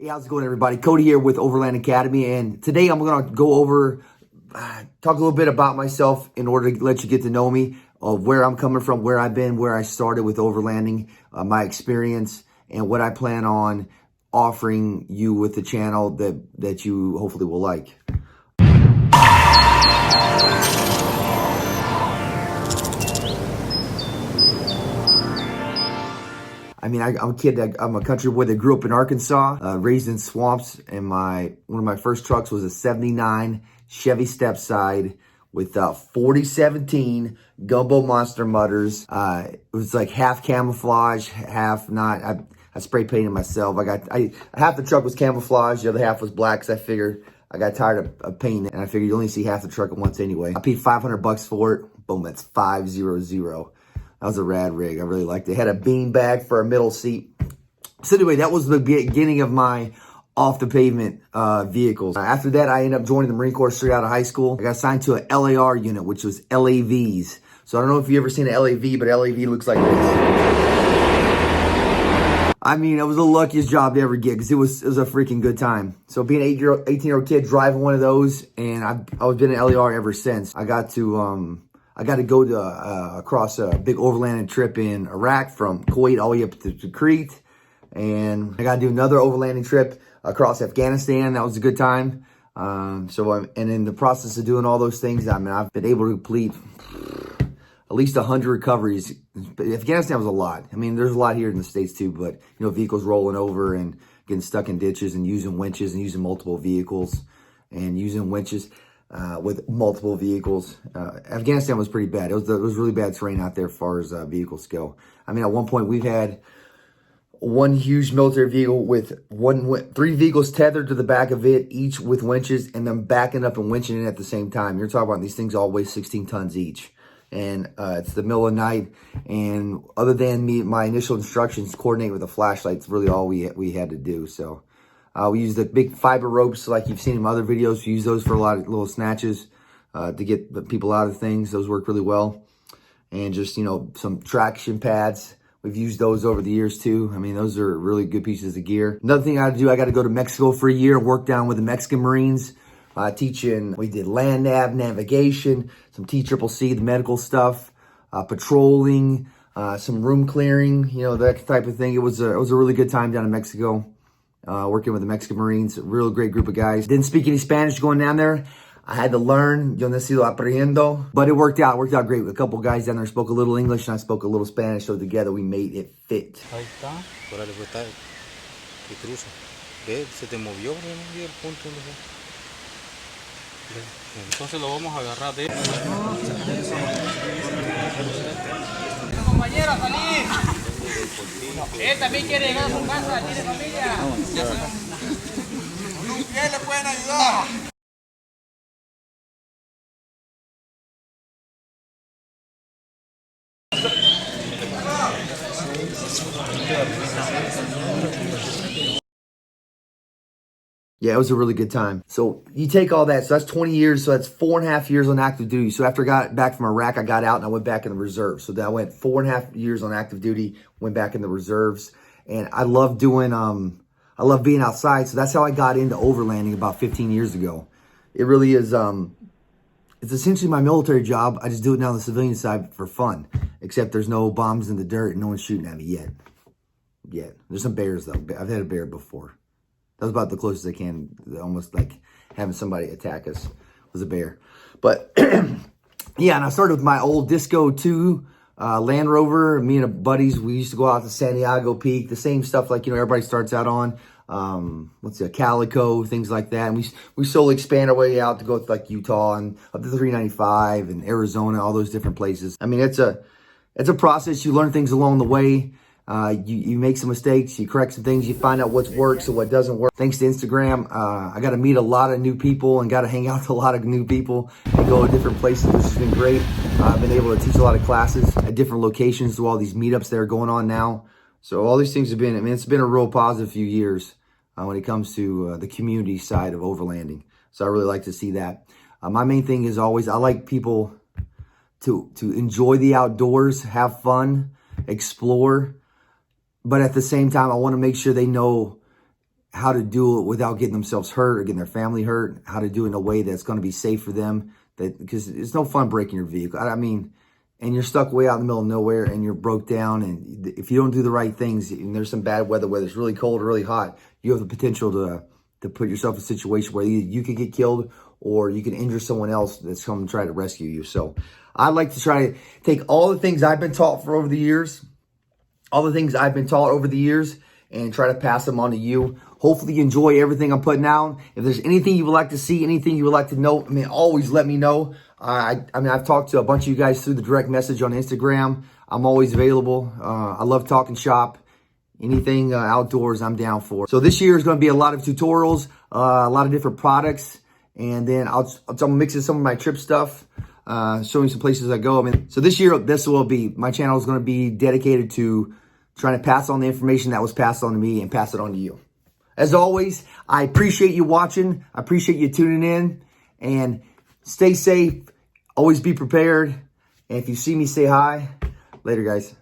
Hey, how's it going, everybody? Cody here with Overland Academy, and today I'm going to go over, talk a little bit about myself in order to let you get to know me, of where I'm coming from, where I've been, where I started with overlanding, my experience, and what I plan on offering you with the channel that you hopefully will like. I mean, I'm a kid. I'm a country boy that grew up in Arkansas, raised in swamps. And one of my first trucks was a '79 Chevy Stepside with 4017 Gumbo Monster Mutters. It was like half camouflage, half not. I spray painted myself. Half the truck was camouflage, the other half was black. Cause I figured I got tired of painting it, and I figured you only see half the truck at once anyway. I paid $500 for it. Boom, that's 500. That was a rad rig. I really liked it. It had a bean bag for a middle seat. So anyway, that was the beginning of my off the pavement vehicles. After that, I ended up joining the Marine Corps straight out of high school. I got assigned to an LAR unit, which was LAVs. So I don't know if you've ever seen an LAV, but LAV looks like this. I mean, it was the luckiest job to ever get because it was a freaking good time. So being an 18-year-old kid driving one of those, and I've been an LAR ever since. I got to go to across a big overlanding trip in Iraq from Kuwait all the way up to Crete. And I got to do another overlanding trip across Afghanistan. That was a good time. And in the process of doing all those things, I mean, I've been able to complete at least 100 recoveries. Afghanistan was a lot. I mean, there's a lot here in the States too, but, vehicles rolling over and getting stuck in ditches and using winches and using multiple vehicles and using winches. With multiple vehicles. Afghanistan was pretty bad. It was really bad terrain out there as far as vehicles go. I mean, at one point we've had one huge military vehicle with three vehicles tethered to the back of it, each with winches, and then backing up and winching it at the same time. You're talking about these things all weigh 16 tons each. And it's the middle of the night, and other than my initial instructions, coordinate with a flashlight, it's really all we had to do. So we use the big fiber ropes like you've seen in other videos. We use those for a lot of little snatches to get the people out of things. Those work really well. And just, some traction pads. We've used those over the years too. I mean, those are really good pieces of gear. Another thing I got to go to Mexico for a year and work down with the Mexican Marines. We did land nav, navigation, some TCCC, the medical stuff, patrolling, some room clearing, that type of thing. It was a really good time down in Mexico. Working with the Mexican Marines, a real great group of guys. Didn't speak any Spanish going down there. I had to learn, yo necesito aprendiendo, but it worked out great. A couple guys down there spoke a little English and I spoke a little Spanish, so together we made it fit. Ahí está, por ahí está, y cruza. Ve, se te movió, ¿no? Y el punto donde fue. Entonces lo vamos a agarrar de... Compañero, salí. Él también quiere llegar a su casa, tiene familia. ¿Qué le pueden ayudar? Yeah, it was a really good time. So you take all that, so that's 20 years, so that's 4.5 years on active duty. So after I got back from Iraq, I got out and I went back in the reserves. So then I went 4.5 years on active duty, went back in the reserves. And I love doing, I love being outside. So that's how I got into overlanding about 15 years ago. It really is, it's essentially my military job. I just do it now on the civilian side for fun, except there's no bombs in the dirt and no one's shooting at me yet. There's some bears though. I've had a bear before. That was about the closest I can, almost like having somebody attack us, was a bear. But yeah, and I started with my old Disco 2 Land Rover. Me and a buddies, we used to go out to Santiago Peak, the same stuff like, everybody starts out on. A Calico, things like that. And we slowly expand our way out to go to like Utah and up to 395 and Arizona, all those different places. I mean, it's a process. You learn things along the way. You make some mistakes, you correct some things, you find out what works and what doesn't work. Thanks to Instagram, I got to meet a lot of new people and got to hang out with a lot of new people and go to different places, which has been great. I've been able to teach a lot of classes at different locations through all these meetups that are going on now. So all these things have been, it's been a real positive few years when it comes to the community side of overlanding. So I really like to see that. My main thing is always, I like people to enjoy the outdoors, have fun, explore. But at the same time, I want to make sure they know how to do it without getting themselves hurt or getting their family hurt, how to do it in a way that's going to be safe for them. Because it's no fun breaking your vehicle. I mean, and you're stuck way out in the middle of nowhere and you're broke down. And if you don't do the right things, and there's some bad weather, whether it's really cold or really hot, you have the potential to put yourself in a situation where either you could get killed or you can injure someone else that's coming to try to rescue you. So I like to try to take all the things I've been taught over the years, and try to pass them on to you. Hopefully you enjoy everything I'm putting out. If there's anything you would like to see, anything you would like to know, I mean, always let me know. I mean, I've talked to a bunch of you guys through the direct message on Instagram. I'm always available. I love talking shop. Anything outdoors, I'm down for. So this year is going to be a lot of tutorials, a lot of different products, and then I'm mixing some of my trip stuff, showing some places I go. I mean, so this year, my channel is going to be dedicated to trying to pass on the information that was passed on to me and pass it on to you. As always, I appreciate you watching. I appreciate you tuning in. And stay safe. Always be prepared. And if you see me, say hi. Later, guys.